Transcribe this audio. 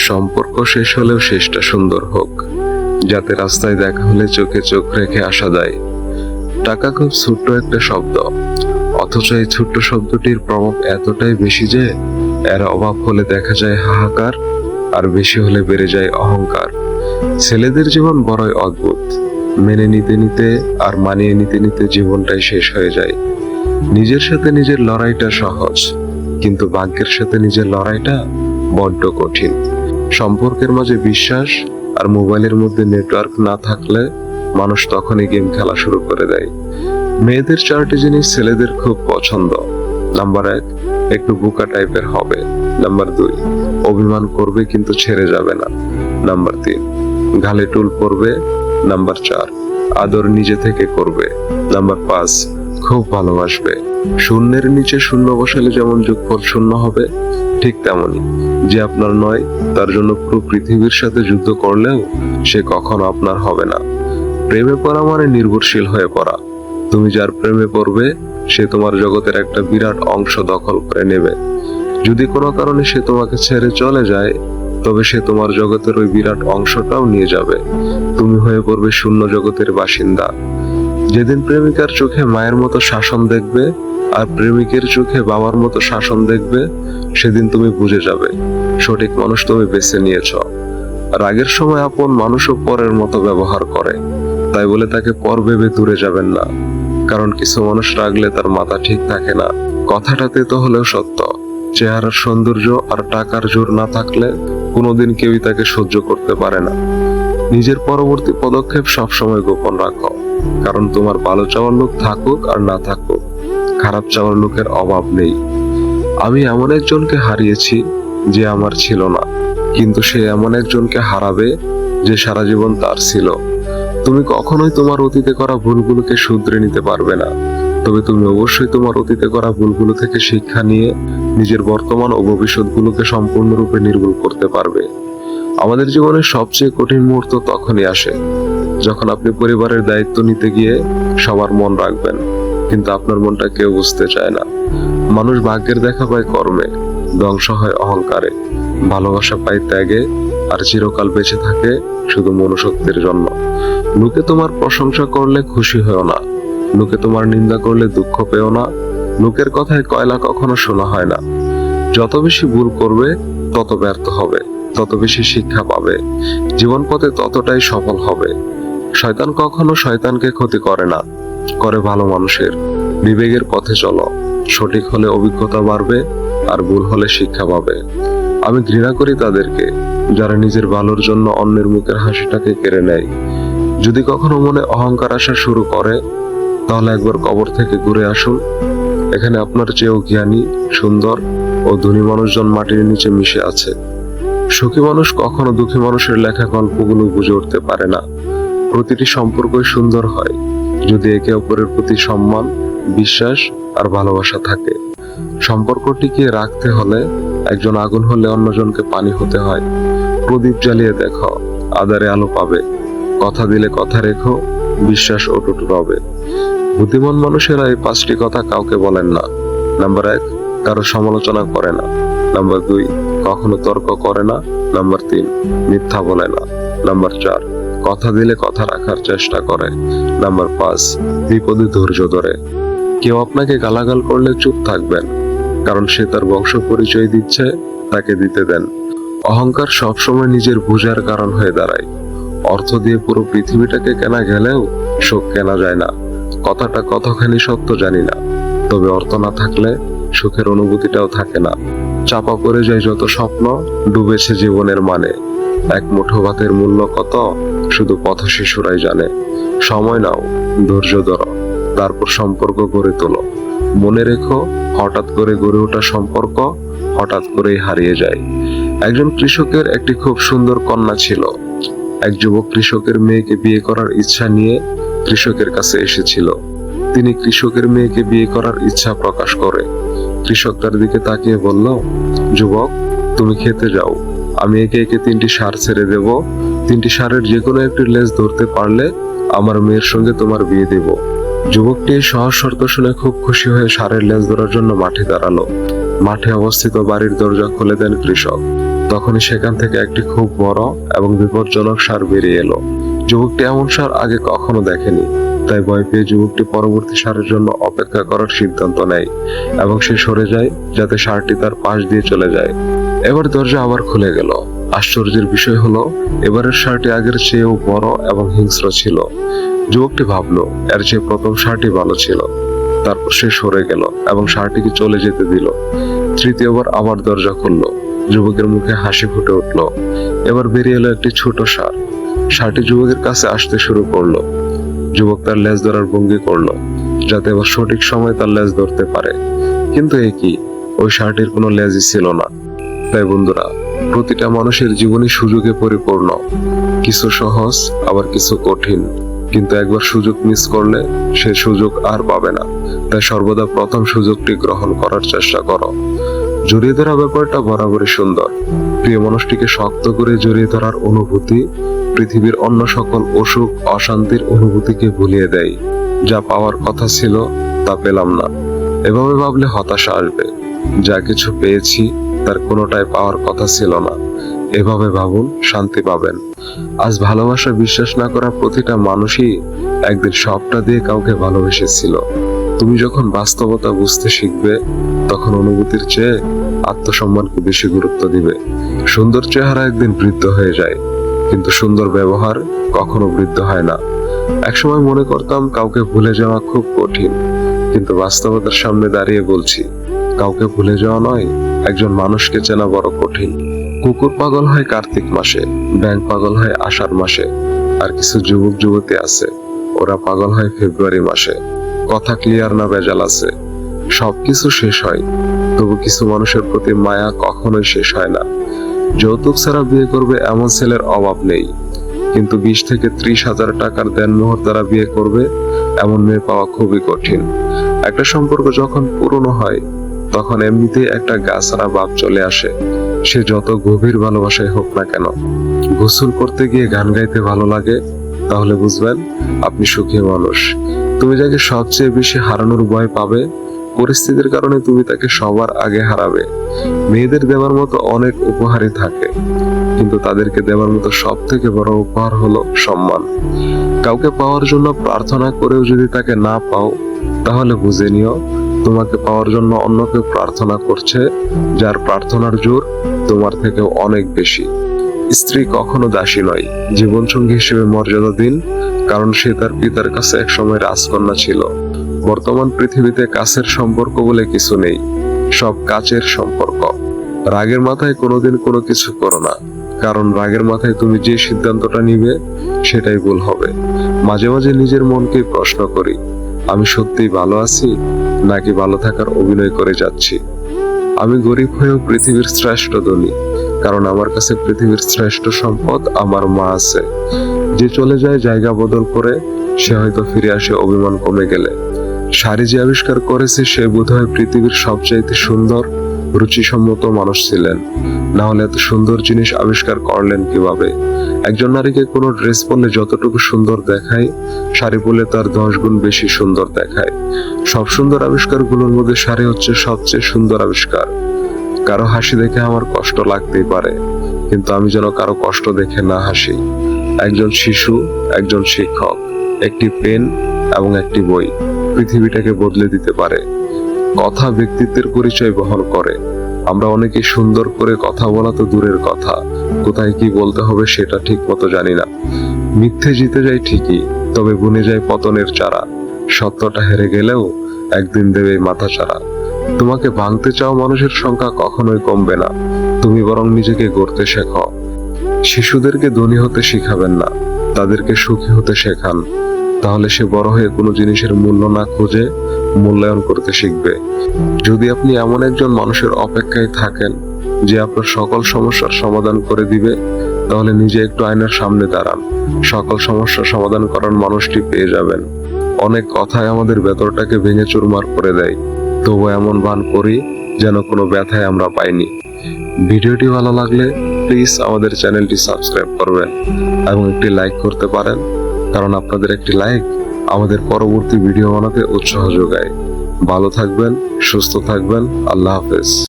সম্পর্ক শেষ হলেও শেষটা সুন্দর হোক, যাতে রাস্তায় দেখা হলে চোখে চোখ রেখে আসা যায়। টাকা খুব ছোট্ট একটা শব্দ, অথচ এই ছোট্ট শব্দটির প্রভাব এতটাই বেশি যে এর অভাব হলে দেখা যায় হাহাকার, আর বেশি হলে বেড়ে যায় অহংকার। ছেলেদের জীবন বড়ই অদ্ভুত, মেনে নিতে নিতে আর মানিয়ে নিতে নিতে জীবনটাই শেষ হয়ে যায়। নিজের সাথে নিজের লড়াইটা সহজ, কিন্তু ভাগ্যের সাথে নিজের লড়াইটা বড্ড কঠিন। সম্পর্কের মাঝে বিশ্বাস আর মোবাইলের মধ্যে নেটওয়ার্ক না থাকলে মানুষ তখনই গেম খেলা শুরু করে দেয়। মেয়েদের 4টি জিনিস ছেলেদের খুব পছন্দ। নাম্বার 1, একটু বোকা টাইপের হবে। নাম্বার 2, অভিমান করবে কিন্তু ছেড়ে যাবে না। নাম্বার 3, গালে টুল পরবে। নাম্বার 4, আদর নিজে থেকে করবে। নাম্বার 5, খুব ভালোবাসবে। শূন্যের নিচে শূন্য বসালে যেমন যোগফল শূন্য হবে, ঠিক তেমনি যে আপনার নয় তার জন্য পুরো পৃথিবীর সাথে যুদ্ধ করলেও সে কখনো আপনার হবে না। প্রেমে পড়া মানে নির্ভরশীল হয়ে পড়া। তুমি যার প্রেমে পড়বে সে তোমার জগতের একটা বিরাট অংশ দখল করে নেবে। যদি কোনো কারণে সে তোমাকে ছেড়ে চলে যায়, তবে সে তোমার জগতের ওই বিরাট অংশটাও নিয়ে যাবে। তুমি হয়ে পড়বে শূন্য জগতের বাসিন্দা। যেদিন প্রেমিকার চোখে মায়ের মতো শাসন দেখবে আর প্রেমিকের চোখে বাবার মতো শাসন দেখবে, সেদিন তুমি বুঝে যাবে সঠিক মানুষ তুমি বেছে নিয়েছ। রাগের সময় আপন মানুষও পরের মতো ব্যবহার করে, তাই বলে তাকে পর ভেবে দূরে যাবেন না, কারণ কিছু মানুষ রাগলে তার মাথা ঠিক থাকে না। কথাটাতে তো হলেও সত্য। চেহারার সৌন্দর্য আর টাকার জোর না থাকলে কোনোদিন কেউই তাকে সহ্য করতে পারে না। নিজের পরবর্তী পদক্ষেপ সবসময় গোপন রাখো, কারণ তোমার ভালো চাওয়ার লোক থাকুক আর না থাকুক, খারাপ চাওয়ার লোকের অভাব নেই। আমি এমন একজনকে হারিয়েছি যে আমার ছিল না, কিন্তু সে এমন একজনকে হারাবে যে সারা জীবন তার ছিল। তুমি কখনোই তোমার অতীতে করা ভুলগুলোকে শুধরে নিতে পারবে না, তবে তুমি অবশ্যই তোমার অতীতে করা ভুলগুলো থেকে শিক্ষা নিয়ে নিজের বর্তমান ও ভবিষ্যৎগুলোকে সম্পূর্ণরূপে নির্মূল করতে পারবে। আমাদের জীবনের সবচেয়ে কঠিন মুহূর্ত তখনই আসে যখন আপনি পরিবারের দায়িত্ব নিতে গিয়ে সবার মন রাখবেন, কিন্তু আপনার মনটা কেউ বুঝতে চায় না। মানুষ ভাগ্যের দেখা পায় কর্মে, ধ্বংস হয় অহংকারে, ভালোবাসা পায় ত্যাগে, আর চিরকাল বেঁচে থাকে শুধু মনুষ্যত্বের জন্য। লোকে তোমার প্রশংসা করলে খুশি হও না, লোকে তোমার নিন্দা করলে দুঃখ পেও না। লোকের কথায় কয়লা কখনো শোনা হয় না। যত বেশি ভুল করবে তত ব্যর্থ হবে, তত বেশি শিক্ষা পাবে, জীবন পথে ততটাই সফল হবে। শয়তান কখনো শয়তানকে ক্ষতি করে না, করে ভালো মানুষের। বিবেকের পথে চলো, সঠিক হলে অভিজ্ঞতা বাড়বে আর ভুল হলে শিক্ষা পাবে। আমি ঘৃণা করি তাদেরকে যারা নিজের ভালোর জন্য অন্যের মুখের হাসিটাকে কেড়ে নেয়। যদি কখনো মনে অহংকার আসা শুরু করে, তাহলে একবার কবর থেকে ঘুরে আসুন। এখানে আপনার চেয়েও জ্ঞানী, সুন্দর ও ধনী মানুষজন মাটির নিচে মিশে আছে। সুখী মানুষ কখনো দুঃখী মানুষের লেখা গল্পগুলো বুঝে উঠতে পারে না। প্রতিটি সম্পর্কই সুন্দর হয় যদি একে অপরের প্রতি সম্মান, বিশ্বাস আর ভালোবাসা থাকে। সম্পর্ক টিকিয়ে রাখতে হলে একজন আগুন হলে অন্যজনকে পানি হতে হয়। প্রদীপ জ্বালিয়ে দেখো, আধারে আলো পাবে। কথা দিলে কথা রেখো, বিশ্বাস অটুট রবে। বুদ্ধিমান মানুষেরা এই 5টি কথা কাউকে বলেন না। নাম্বার 1, কারো সমালোচনা করে না। নাম্বার 2, কখনো তর্ক করে না। নাম্বার 3, মিথ্যা বলে না। নাম্বার 4, কথা দিলে কথা রাখার চেষ্টা করে। নাম্বার 5, বিপদে ধৈর্য ধরে। কেউ আপনাকে গালাগাল করলে চুপ থাকবেন, কারণ সে তার বংশ পরিচয় দিচ্ছে, তাকে দিতে দেন। অহংকার সবসময় নিজের বোঝার কারণ হয়ে দাঁড়ায়। অর্থ দিয়ে পুরো পৃথিবীটাকে কেনা গেলেও সুখ কেনা যায় না। কথাটা কতখানি সত্য জানি না, তবে অর্থ না থাকলে সুখের অনুভূতিটাও থাকে না। চাপা পড়ে যায় যত স্বপ্ন, ডুবেছে জীবনের মানে। এক মুঠো ভাতের মূল্য কত শুধু পথ শিশুরাই জানে। সময় নাও, ধৈর্য ধরো, তারপর সম্পর্ক গড়ে তোলো। মনে রেখো, হঠাৎ করে গড়ে ওঠা সম্পর্ক হঠাৎ করেই হারিয়ে যায়। একজন কৃষকের একটি খুব সুন্দর কন্যা ছিল। এক যুবক কৃষকের মেয়েকে বিয়ে করার ইচ্ছা নিয়ে কৃষকের কাছে এসেছিল। তিনি কৃষকের মেয়েকে বিয়ে করার ইচ্ছা প্রকাশ করে। কৃষক তার দিকে তাকিয়ে বলল, যুবক, তুমি খেতে যাও, আমি একে একে 3টি ষাঁড় ছেড়ে দেব। 3টি ষাঁড়ের যে কোনো একটি লেজ ধরতে পারলে আমার মেয়ের সঙ্গে তোমার বিয়ে দেব। যুবকটি এই সহজ শর্ত শুনে খুব খুশি হয়ে ষাঁড়ের লেজ ধরার জন্য মাঠে দাঁড়ালো। মাঠে অবস্থিত বাড়ির দরজা খুলে দেন কৃষক। তখনই সেখান থেকে একটি খুব বড় এবং বিপজ্জনক ষাঁড় বেরিয়ে এলো। যুবকটি এমন ষাঁড় আগে কখনো দেখেনি, তাই ভয় পেয়ে যুবকটি পরবর্তী ষাঁড়ের জন্য অপেক্ষা করার সিদ্ধান্ত নেয় এবং সে সরে যায় যাতে ষাঁড়টি তার পাশ দিয়ে চলে যায়। এবার দরজা আবার খুলে গেল। আশ্চর্যের বিষয় হলো এবারের ষাঁড়টি আগের চেয়েও বড় এবং হিংস্র ছিল। যুবকটি ভাবলো এর চেয়ে প্রথম ষাঁড়টি ভালো ছিল। তারপর সে সরে গেল এবং ষাঁড়টিকে চলে যেতে দিল। তৃতীয়বার আবার দরজা খুললো। যুবকের মুখে হাসি ফুটে উঠলো। এবার বেরিয়ে এলো একটি ছোট ষাঁড়। ষাঁড়টি যুবকের কাছে আসতে শুরু করলো। যুবক তার লেজ ধরার ভঙ্গি করলো যাতে এবার সঠিক সময় তার লেজ ধরতে পারে, কিন্তু একই ওই ষাঁড়টির কোনো লেজই ছিল না। তাই বন্ধুরা, প্রতিটা মানুষের জীবনই সুযোগে পরিপূর্ণ, কিছু সহজ আবার কিছু কঠিন, কিন্তু একবার সুযোগ মিস করলে সে সুযোগ আর পাবে না। তাই সর্বদা প্রথম সুযোগটি গ্রহণ করার চেষ্টা করো। জড়িয়ে ধরা ব্যাপারটা বরাবরই সুন্দর। প্রিয় মানুষটিকে শক্ত করে জড়িয়ে ধরার অনুভূতি পৃথিবীর অন্য সকল অসুখ অশান্তির অনুভূতিকে ভুলিয়ে দেয়। যা পাওয়ার কথা ছিল তা পেলাম না, এভাবে ভাবলে হতাশা আসবে। যা কিছু পেয়েছি তার কোনোটাই পাওয়ার কথা ছিল না, এভাবে ভাবুন, শান্তি পাবেন। আজ ভালোবাসা বিশ্বাস না করা প্রতিটা মানুষই একদিন সবটা দিয়ে কাউকে ভালোবেসেছিল। তুমি যখন বাস্তবতা বুঝতে শিখবে তখন অনুভূতির চেয়ে আত্মসম্মানকে বেশি গুরুত্ব দিবে। সুন্দর চেহারা একদিন বৃদ্ধ হয়ে যায়, কিন্তু সুন্দর ব্যবহার কখনো বৃদ্ধ হয় না। একসময় মনে করতাম কাউকে ভুলে যাওয়া খুব কঠিন, কিন্তু বাস্তবতার সামনে দাঁড়িয়ে বলছি কাউকে ভুলে যাওয়া নয়, একজন মানুষকে চেনা বড় কঠিন। কুকুর পাগল হয় কার্তিক মাসে, ব্যাঙ পাগল হয় আষাঢ় মাসে, আর কিছু যুবক যুবতী আছে ওরা পাগল হয় ফেব্রুয়ারি মাসে। কথা ক্লিয়ার না ভেজাল আছে? সবকিছু শেষ হয়, তবু কিছু মানুষের প্রতি মায়া কখনোই শেষ হয় না। যৌতুক ছাড়া বিয়ে করবে এমন ছেলের অভাব নেই, কিন্তু 20 থেকে 30,000 টাকার দেনমোহর দ্বারা বিয়ে করবে এমন মেয়ে পাওয়া খুবই কঠিন। একটা সম্পর্ক যখন পুরনো হয় তখন এমনিতেই একটা গাছাড়া ভাব চলে আসে, সে যত গভীর ভালোবাসায় হোক না কেন। গোসল করতে গিয়ে গান গাইতে ভালো লাগে, তাহলে বুঝবেন আপনি সুখী মানুষ। তুমি যাকে সবচেয়ে বেশি হারানোর ভয় পাবে, পরিস্থিতির কারণে তুমি তাকে সবার আগে হারাবে। মেয়েদের দেওয়ার মতো অনেক উপহারই থাকে, কিন্তু তাদেরকে দেওয়ার মতো সব থেকে বড় উপহার হলো সম্মান। কাউকে পাওয়ার জন্য প্রার্থনা করেও যদি তাকে না পাও, তাহলে বুঝে নিও তোমাকে পাওয়ার জন্য অন্য কেউ প্রার্থনা করছে, যার প্রার্থনার জোর তোমার থেকেও অনেক বেশি। স্ত্রী কখনো দাসী নয়, জীবনসঙ্গী হিসেবে মর্যাদা দিন, কারণ সে তার পিতার কাছে একসময় রাজকন্যা ছিল। বর্তমান পৃথিবীতে কাছের সম্পর্ক বলে কিছু নেই, সব কাছের সম্পর্ক। রাগের মাথায় কোনোদিন কোনো কিছু করো না, কারণ রাগের মাথায় তুমি যে সিদ্ধান্তটা নিবে সেটাই ভুল হবে। মাঝে মাঝে নিজের মনকে প্রশ্ন করি, আমি সত্যিই ভালো আছি নাকি ভালো থাকার অভিনয় করে যাচ্ছি? আমি গরিব হয়েও পৃথিবীর শ্রেষ্ঠ ধনী, কারণ আমার কাছে পৃথিবীর শ্রেষ্ঠ সম্পদ আমার মা আছে। যে চলে যায় জায়গা বদল করে, সে হয়তো ফিরে আসে অভিমান কমে গেলে। শাড়ি যে আবিষ্কার করেছে সে বোধহয় পৃথিবীর সবচাইতে সুন্দর রুচিসম্মত মানুষ ছিলেন, না হলে এত সুন্দর জিনিস আবিষ্কার করলেন কিভাবে? একজন নারীকে কোনো ড্রেস পরলে যতটুকু সুন্দর দেখায়, শাড়ি পরলে তার 10 গুণ বেশি সুন্দর দেখায়। সব সুন্দর আবিষ্কারগুলোর মধ্যে শাড়ি হচ্ছে সবচেয়ে সুন্দর আবিষ্কার। কারো হাসি দেখে আমার কষ্ট লাগতেই পারে, কিন্তু আমি যেন কারো কষ্ট দেখে না হাসি। একজন শিশু, একজন শিক্ষক, একটি পেন এবং একটি বই পৃথিবীটাকে বদলে দিতে পারে। কথা ব্যক্তিত্বের পরিচয় বহন করে। আমরা অনেকে সুন্দর করে কথা বলা তো দূরের কথা, কোথায় কি বলতে হবে সেটা ঠিক মতো জানি না। মিথ্যে জিতে যায় ঠিকই, তবে বুনে যায় পতনের চারা। সত্যটা হেরে গেলেও একদিন দেবে মাথা চারা। তোমাকে ভাঙতে চাও মানুষের সংখ্যা কখনোই কমবে না, তুমি বরং নিজেকে গড়তে শেখো। শিশুদেরকে ধনী হতে শিখাবেন না, তাদেরকে সুখী হতে শেখান, তাহলে সে বড় হয়ে কোনো জিনিসের মূল্য না খুঁজে মূল্যায়ন করতে শিখবে। যদি আপনি এমন একজন মানুষের অপেক্ষায় থাকেন যে আপনার সকল সমস্যার সমাধান করে দিবে, তাহলে নিজে একটু আয়নার সামনে দাঁড়ান, সকল সমস্যার সমাধান করার মানুষটি পেয়ে যাবেন। অনেক কথাই আমাদের ভেতরটাকে ভেঙে চুরমার করে দেয়, তবু এমন ভান করি যেন কোনো ব্যথায় আমরা পাইনি। ভিডিওটি ভালো লাগলে প্লিজ আমাদের চ্যানেলটি সাবস্ক্রাইব করবেন এবং একটি লাইক করতে পারেন, কারণ আপনাদের একটি লাইক আমাদের পরবর্তী ভিডিও বানাতে উৎসাহ যোগায়। ভালো থাকবেন, সুস্থ থাকবেন, আল্লাহ হাফেজ।